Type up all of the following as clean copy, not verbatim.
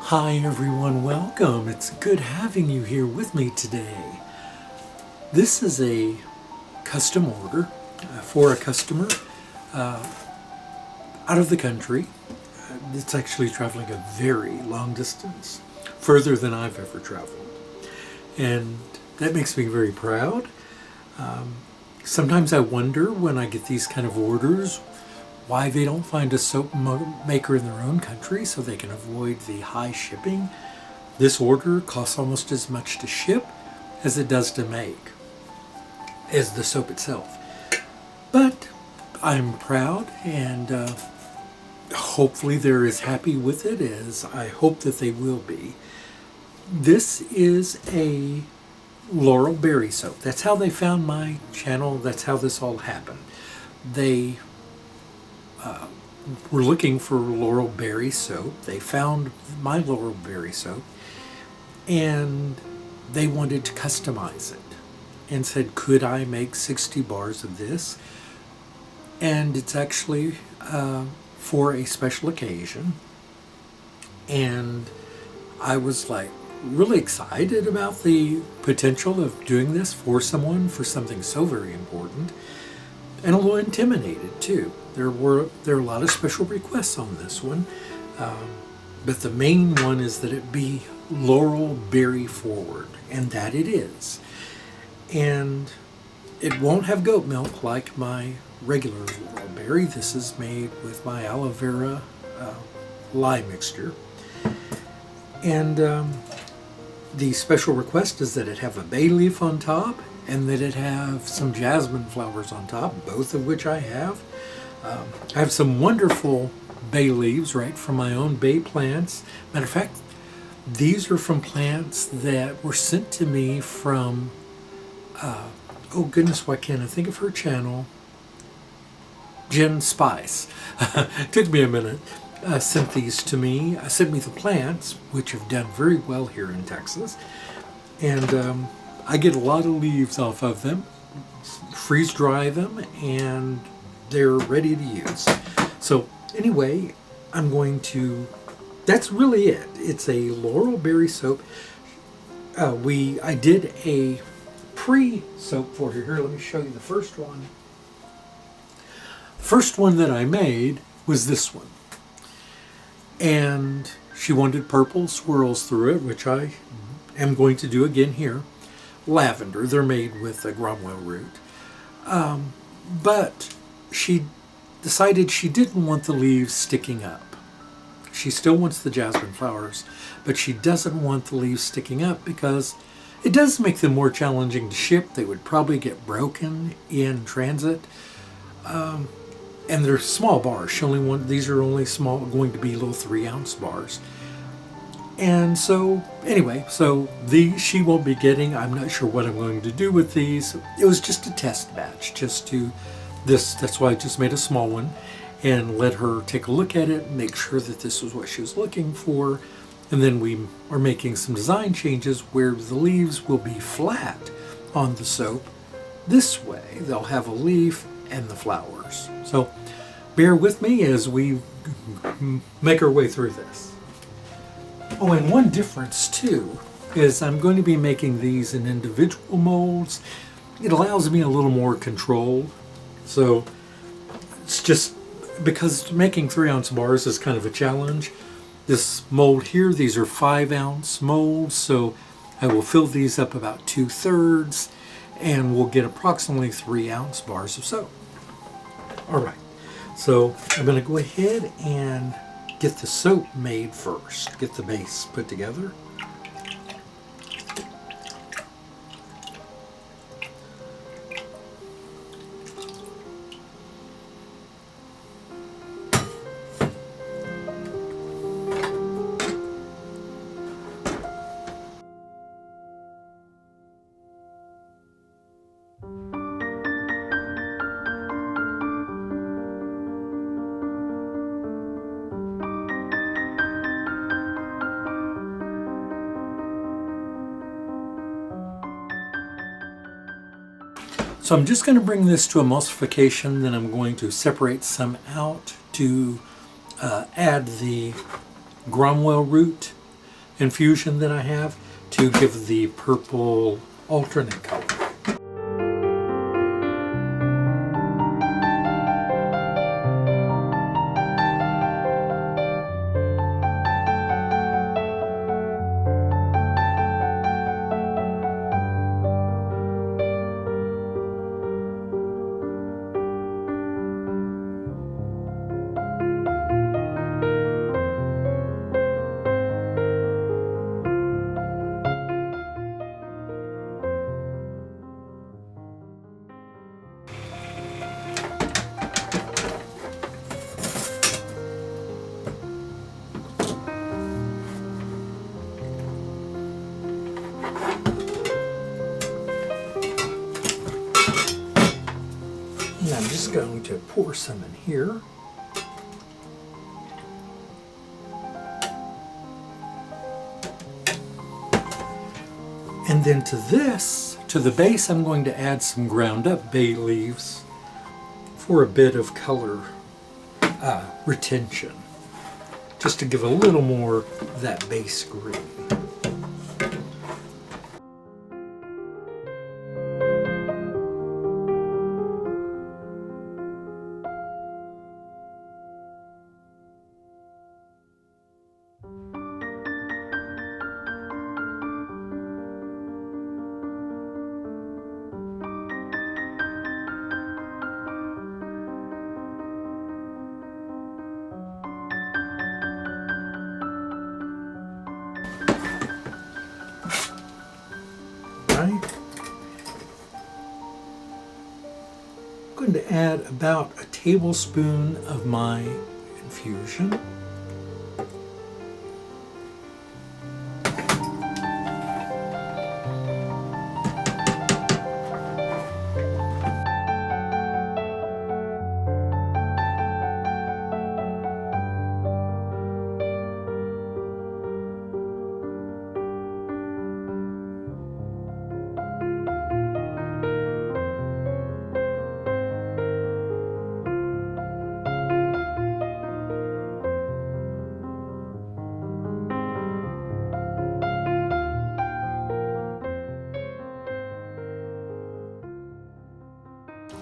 Hi everyone, welcome. It's good having you here with me today. This is a custom order for a customer out of the country. It's actually traveling a very long distance, further than I've ever traveled. And that makes me very proud. Sometimes I wonder when I get these kind of orders why they don't find a soap maker in their own country so they can avoid the high shipping. This order costs almost as much to ship as it does to make, as the soap itself. But I'm proud, and hopefully they're as happy with it as I hope that they will be. This is a Laurel Berry Soap. That's how they found my channel. That's how this all happened. They were looking for Laurel Berry Soap. They found my Laurel Berry Soap and they wanted to customize it and said, could I make 60 bars of this? And it's actually for a special occasion. And I was like really excited about the potential of doing this for someone, for something so very important, and a little intimidated too. There are a lot of special requests on this one, but the main one is that it be Laurel Berry forward, and that it is. And it won't have goat milk like my regular Laurel Berry. This is made with my aloe vera lye mixture. And the special request is that it have a bay leaf on top and that it have some jasmine flowers on top, both of which I have. I have some wonderful bay leaves right from my own bay plants. Matter of fact, these are from plants that were sent to me from, oh goodness, why can't I think of her channel? Jen Spice. It took me a minute. Sent these to me. Sent me the plants, which have done very well here in Texas. And I get a lot of leaves off of them, freeze dry them, and they're ready to use. So anyway, I'm going to, that's really it. It's a Laurel Berry Soap. I did a pre-soap for her. Here, let me show you the first one. The first one that I made was this one. And she wanted purple swirls through it, which I am going to do again here. Lavender, they're made with a gromwell root. But she decided she didn't want the leaves sticking up. She still wants the jasmine flowers, but she doesn't want the leaves sticking up because it does make them more challenging to ship. They would probably get broken in transit. And they're small bars. These are only small, going to be little 3-ounce bars. And so, anyway, so these she won't be getting. I'm not sure what I'm going to do with these. It was just a test batch, that's why I just made a small one and let her take a look at it, make sure that this was what she was looking for. And then we are making some design changes where the leaves will be flat on the soap. This way, they'll have a leaf and the flowers. So bear with me as we make our way through this. Oh, and one difference too is I'm going to be making these in individual molds. It allows me a little more control. So it's just because making 3-ounce bars is kind of a challenge. This mold here, these are 5-ounce molds, so I will fill these up about 2/3 and we'll get approximately 3-ounce bars of soap. All right, so I'm going to go ahead and get the soap made first, get the base put together. So I'm just going to bring this to emulsification, then I'm going to separate some out to add the gromwell root infusion that I have to give the purple alternate color. And I'm just going to pour some in here. And then to the base, I'm going to add some ground up bay leaves for a bit of color retention, just to give a little more of that base green. I'm going to add about a tablespoon of my infusion.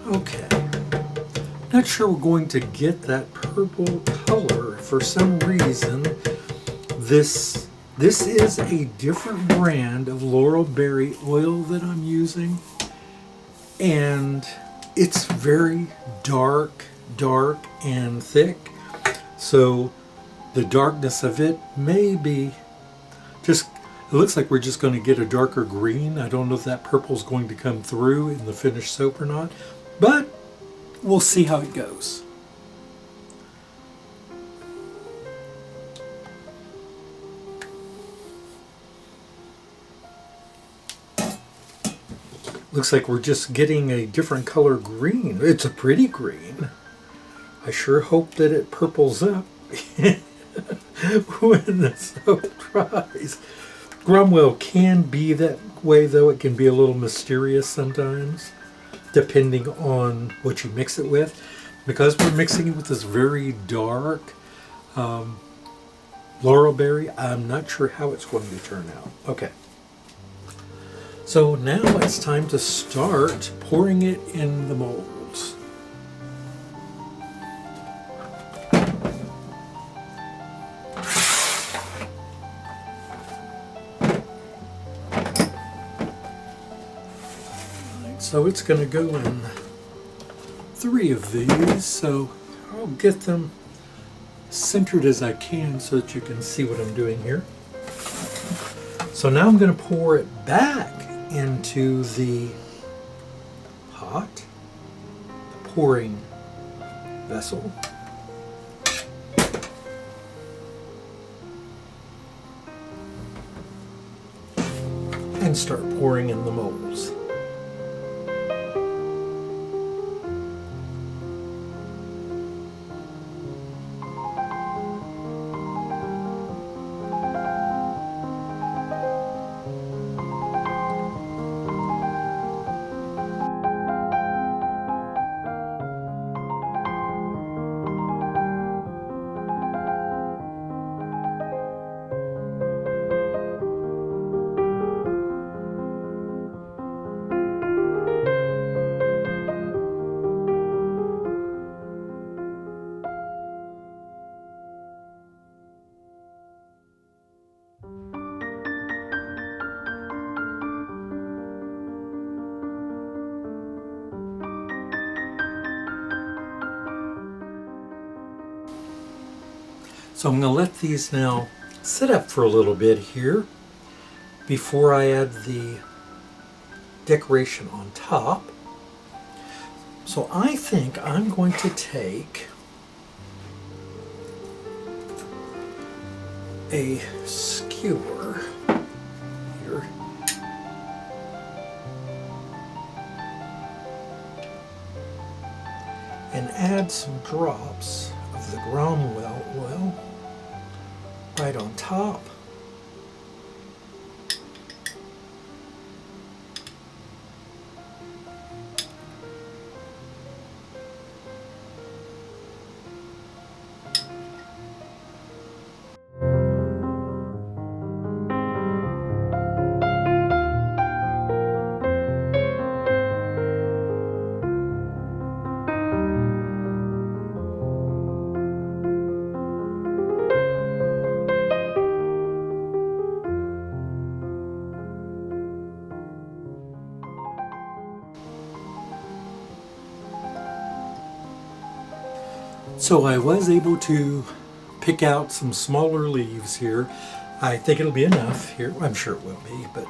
Okay, not sure we're going to get that purple color. For some reason, this is a different brand of Laurel Berry oil that I'm using, and it's very dark and thick, so the darkness of it may be just, it looks like we're just going to get a darker green. I don't know if that purple is going to come through in the finished soap or not, but we'll see how it goes. Looks like we're just getting a different color green. It's a pretty green. I sure hope that it purples up when the soap dries. Grumwell can be that way, though. It can be a little mysterious sometimes, depending on what you mix it with. Because we're mixing it with this very dark Laurel Berry, I'm not sure how it's going to turn out. Okay. So now it's time to start pouring it in the molds. So it's going to go in 3 of these, so I'll get them centered as I can so that you can see what I'm doing here. So now I'm going to pour it back into the pot, the pouring vessel. And start pouring in the molds. So I'm going to let these now sit up for a little bit here before I add the decoration on top. So I think I'm going to take a skewer here and add some drops of the Cromwell oil right on top. So I was able to pick out some smaller leaves here. I think it'll be enough here. I'm sure it will be, but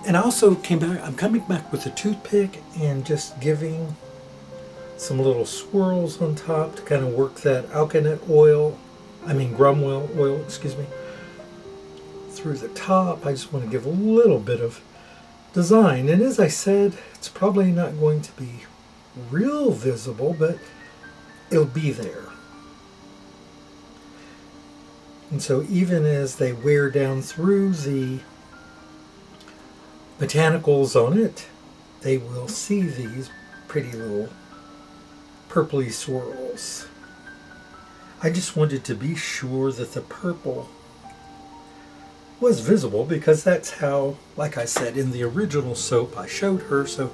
and I also I'm coming back with a toothpick and just giving some little swirls on top to kind of work that Cromwell oil, excuse me, through the top. I just want to give a little bit of design. And as I said, it's probably not going to be real visible, but it'll be there. And so even as they wear down through the botanicals on it, they will see these pretty little purpley swirls. I just wanted to be sure that the purple was visible, because that's how, like I said, in the original soap I showed her, so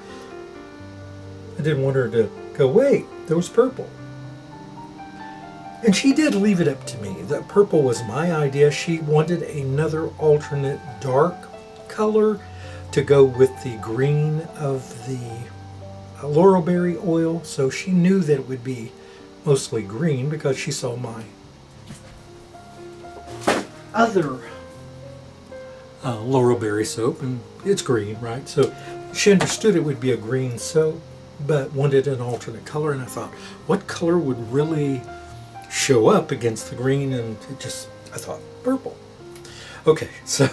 I didn't want her to go, wait, there was purple. And she did leave it up to me. That purple was my idea. She wanted another alternate dark color to go with the green of the laurel berry oil. So she knew that it would be mostly green because she saw my other Laurel Berry Soap, and it's green, right? So she understood it would be a green soap, but wanted an alternate color. And I thought, what color would really show up against the green? And I thought purple. Okay, so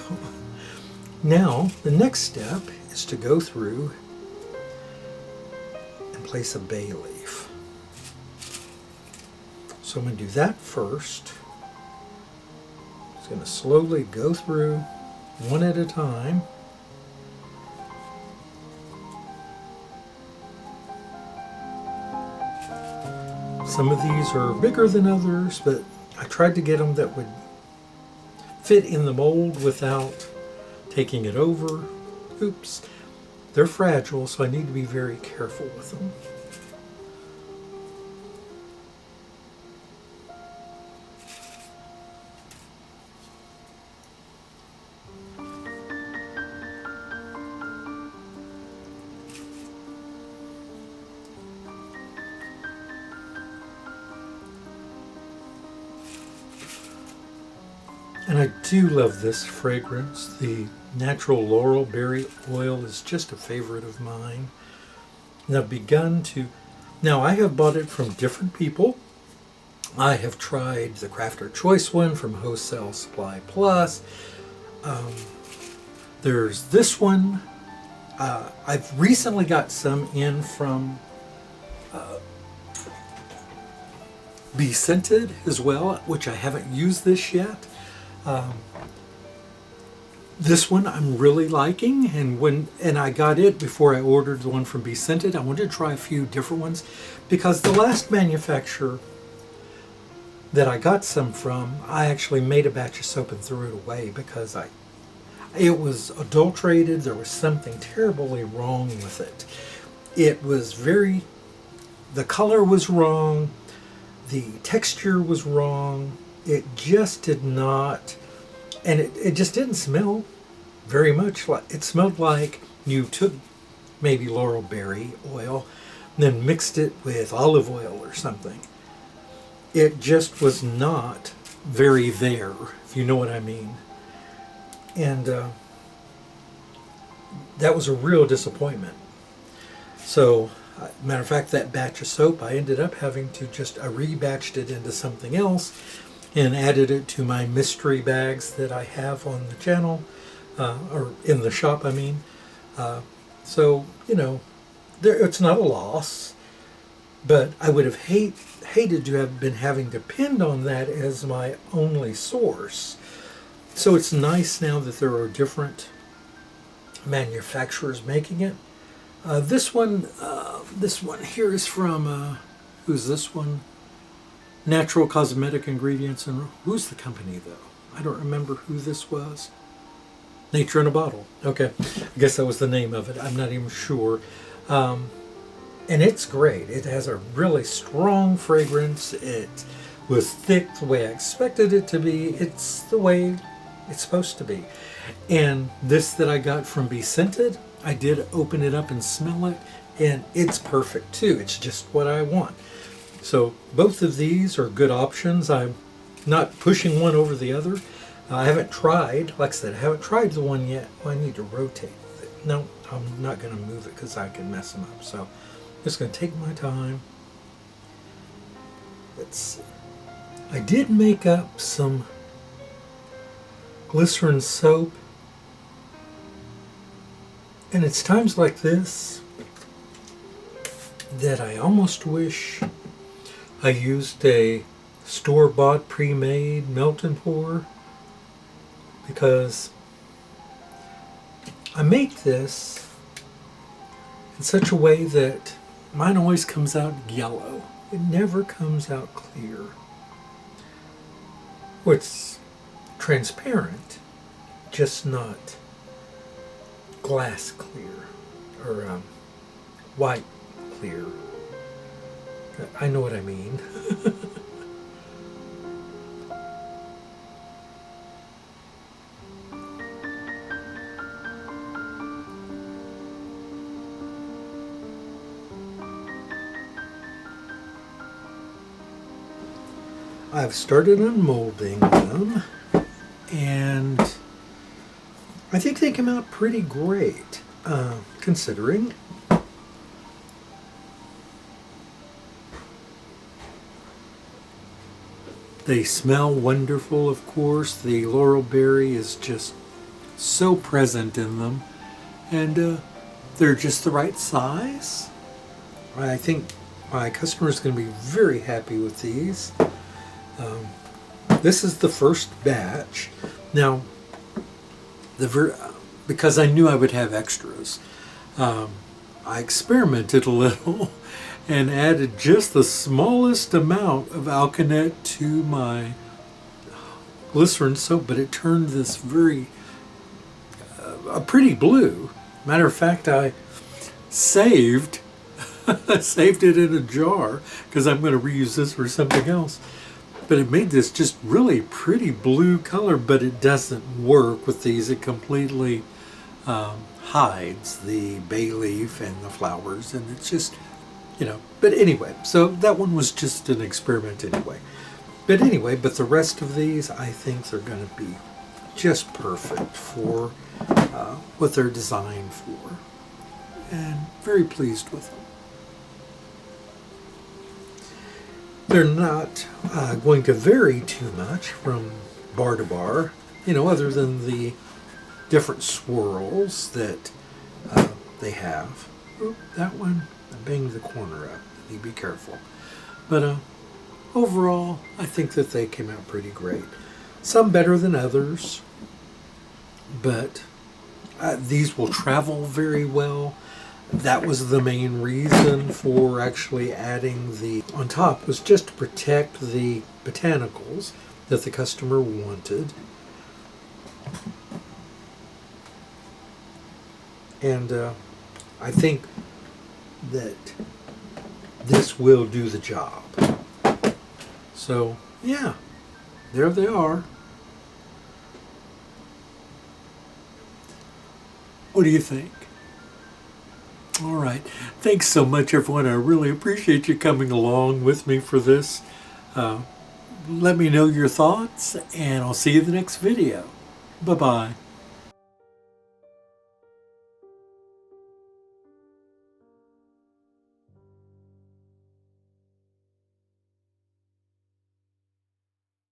now the next step is to go through and place a bay leaf. So I'm going to do that first. Just going to slowly go through one at a time. Some of these are bigger than others, but I tried to get them that would fit in the mold without taking it over. Oops. They're fragile, so I need to be very careful with them. And I do love this fragrance. The natural laurel berry oil is just a favorite of mine. And I've begun to... Now, I have bought it from different people. I have tried the Crafter Choice one from Wholesale Supply Plus. There's this one. I've recently got some in from Be Scented as well, which I haven't used this yet. This one I'm really liking, and I got it before I ordered the one from Be Scented. I wanted to try a few different ones because the last manufacturer that I got some from, I actually made a batch of soap and threw it away because it was adulterated. There was something terribly wrong with it. It was the color was wrong, the texture was wrong. It just did not, and it just didn't smell very much like, it smelled like you took maybe laurel berry oil and then mixed it with olive oil or something. it just was not very there, if you know what I mean. And that was a real disappointment. So, matter of fact, that batch of soap, I ended up having to I rebatched it into something else and added it to my mystery bags that I have on the channel, or in the shop, I mean. So, it's not a loss, but I would have hated to have been having to depend on that as my only source. So it's nice now that there are different manufacturers making it. This one here is from, who's this one? Natural Cosmetic Ingredients. And who's the company, though? I don't remember who this was. Nature in a Bottle. Okay, I guess that was the name of it. I'm not even sure. And it's great. It has a really strong fragrance. It was thick the way I expected it to be. It's the way it's supposed to be. And this that I got from Be Scented, I did open it up and smell it, and it's perfect too. It's just what I want. So both of these are good options. I'm not pushing one over the other. I haven't tried, like I said, I haven't tried the one yet. Oh, I need to rotate it. No, I'm not going to move it because I can mess them up. So I'm just going to take my time. Let's see. I did make up some glycerin soap. And it's times like this that I almost wish I used a store-bought pre-made melt and pour, because I make this in such a way that mine always comes out yellow. It never comes out clear. Well, it's transparent, just not glass clear or white clear. I know what I mean. I've started unmolding them, and I think they come out pretty great, considering. They smell wonderful, of course. The Laurel Berry is just so present in them, and they're just the right size. I think my customer is going to be very happy with these. This is the first batch. Now, because I knew I would have extras, I experimented a little and added just the smallest amount of alkanet to my glycerin soap, but it turned this a pretty blue. Matter of fact, I saved it in a jar because I'm going to reuse this for something else. But it made this just really pretty blue color, but it doesn't work with these. It completely hides the bay leaf and the flowers, and it's just, But anyway, so that one was just an experiment anyway. But the rest of these, I think they're going to be just perfect for what they're designed for. And very pleased with them. They're not going to vary too much from bar to bar, other than the different swirls that they have. Oop, that one, I banged the corner up. You be careful. But overall, I think that they came out pretty great. Some better than others, but these will travel very well. That was the main reason for actually adding the on top, was just to protect the botanicals that the customer wanted. And I think that this will do the job. So, yeah, there they are. What do you think? All right. Thanks so much, everyone. I really appreciate you coming along with me for this. Let me know your thoughts, and I'll see you in the next video. Bye-bye.